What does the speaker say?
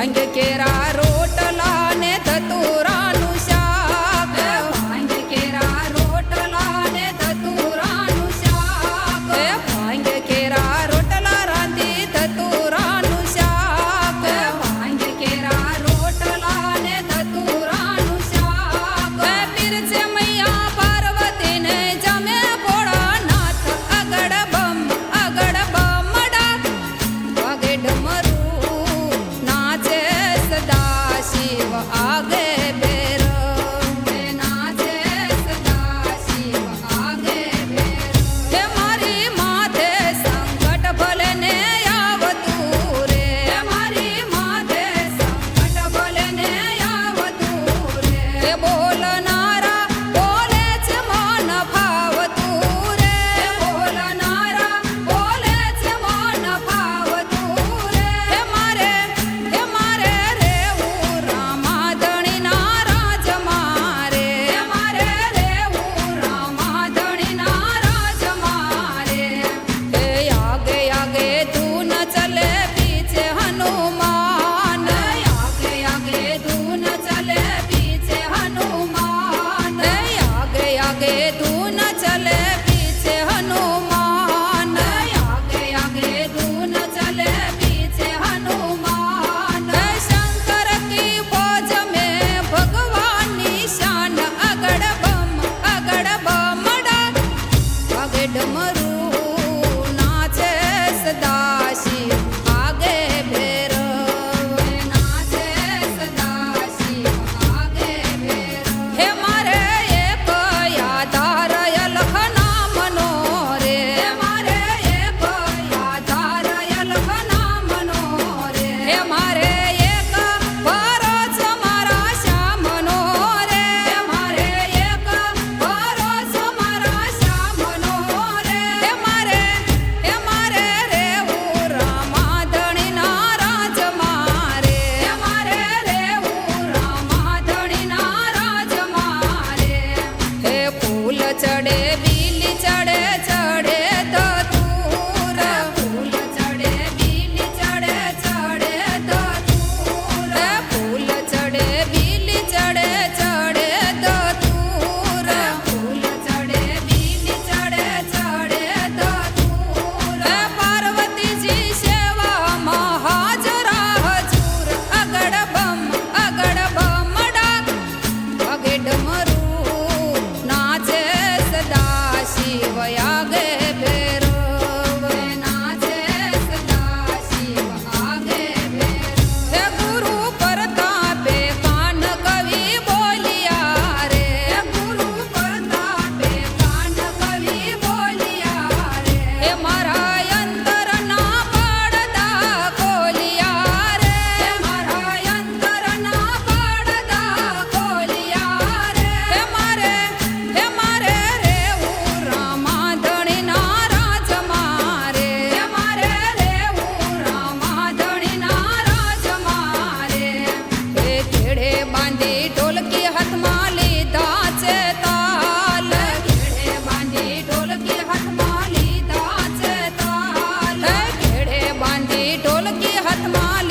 ભાંગ કેરા રોટલા ને ધતુરાનું શાક ભાંગ કેરા રોટલા ને ધતુરાનું શાક ભાંગ કેરા રોટલા રાંધી ધતુરાનું શાક ભાંગ કેરા રોટલા ને ધતુરાનું શાક પીરસે મૈયા પાર્વતીને જમે ભોળાનાથ આગળ બમડા વાગે ડમરું નાચે સદા શિવ આગે બેર નાચે સદા શિવ આગે બેર હે મારી માથે સંકટ ભલે ને આવતું રે મારી માથે સંકટ ભલે ને આવતું રે હે બોલનારા બોલે છે મન ભાવતું રે બોલનારા બોલે છે મન ભાવતું રે હે મારે રેવું રામાધણીના રાજ મારે મારે રેવું રામાધણીના રાજ મારે હે આગે આગે તું ન ચલે પીછે હનુમાન આગે આગે તું ન ચલે પીછે હનુમાન આગે આગે તું ન ચલે પીછે હનુમાન આગે આગે તું ન ચલે पीछे हनुमान शंकर की फौज में भगवान निशान अगड़ बमड़ा आगे डमरू नाचे सदा शिव आगे भैरव नाचे सदा शिव आगे भैरव हे मारे एक आधार अलख नाम नो रे मारे एक आधार अलख नाम नो रे हे मारे एक भरोस मारा श्याम नो रे मारे एक भरोस मारा श्याम नो रे हे मारे रेવું રામાધણીના રાજ મારે મારે રેવું રામાધણીના રાજ મારે હે ફૂલ ચડે બીલી ચડે ચડે ધતૂર ફૂલ ચડે બીલી ચડે ચડે ધતૂર ફૂલ ચડે બીલી ચડે ચડે ધતૂર ફૂલ ચડે બીલી ચડે ચડે ધતૂર પાર્વતીજી સેવામાં હાજરા હજૂર આગળ બમડા વાગે ડમરું નાચે સદા શિવ આગે ભૈરવ નાચે સદા શિવ આગે ભૈરવ હે ગુરુ પ્રતાપે કાન કવિ બોલિયા રે ગુરુ પ્રતાપે કાન કવિ બોલિયા રે હે મારા અંતરના પડદા ખોલિયા રે મારા અંતરના પડદા ખોલિયા રે હે મારે રેવું રામાધણીના રાજ મારે મારે રેવું રામાધણીના રાજ મારે હે કેડે બાંધી ઢોલકી હાથમાં લીધા છે તાલ કેડે બાંધી ઢોલકી હાથમાં લીધા છે તાલ કેડે બાંધી ઢોલકી હાથમાં